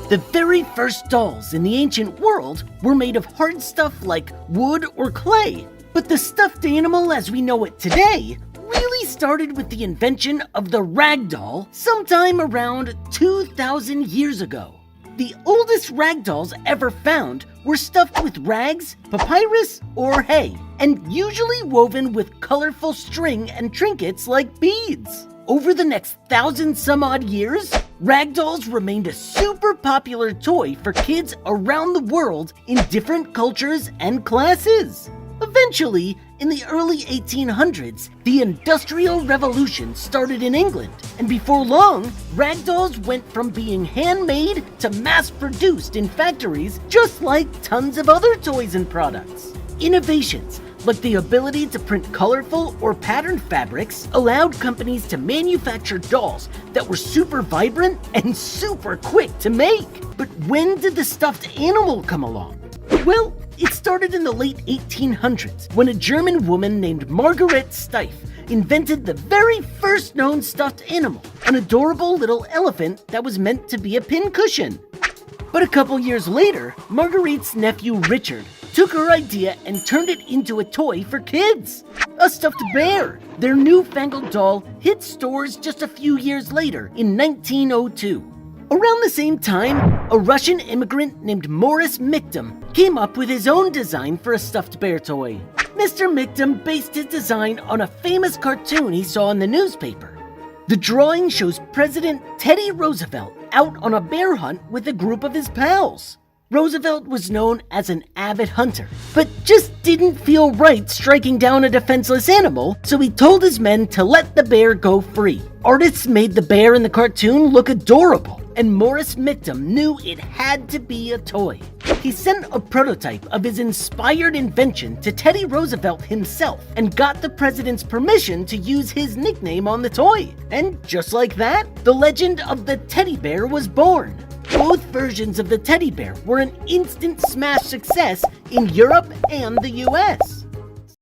The very first dolls in the ancient world were made of hard stuff like wood or clay, but the stuffed animal as we know it today really started with the invention of the rag doll sometime around 2,000 years ago. The oldest rag dolls ever found were stuffed with rags, papyrus, or hay, and usually woven with colorful string and trinkets like beads. Over the next 1,000-some-odd years, rag dolls remained a super popular toy for kids around the world in different cultures and classes. Eventually, in the early 1800s, the Industrial Revolution started in England, and before long, rag dolls went from being handmade to mass-produced in factories just like tons of other toys and products. Innovations like the ability to print colorful or patterned fabrics allowed companies to manufacture dolls that were super vibrant and super quick to make. But when did the stuffed animal come along? Well, it started in the late 1800s when a German woman named Margaret Steiff invented the very first known stuffed animal, an adorable little elephant that was meant to be a pincushion. But a couple years later, Marguerite's nephew Richard took her idea and turned it into a toy for kids, a stuffed bear. Their newfangled doll hit stores just a few years later in 1902. Around the same time, a Russian immigrant named Morris Mictum came up with his own design for a stuffed bear toy. Mr. Mictum based his design on a famous cartoon he saw in the newspaper. The drawing shows President Teddy Roosevelt out on a bear hunt with a group of his pals. Roosevelt was known as an avid hunter, but just didn't feel right striking down a defenseless animal, so he told his men to let the bear go free. Artists made the bear in the cartoon look adorable, and Morris Mictum knew it had to be a toy. He sent a prototype of his inspired invention to Teddy Roosevelt himself and got the president's permission to use his nickname on the toy. And just like that, the legend of the teddy bear was born. Both versions of the teddy bear were an instant smash success in Europe and the US.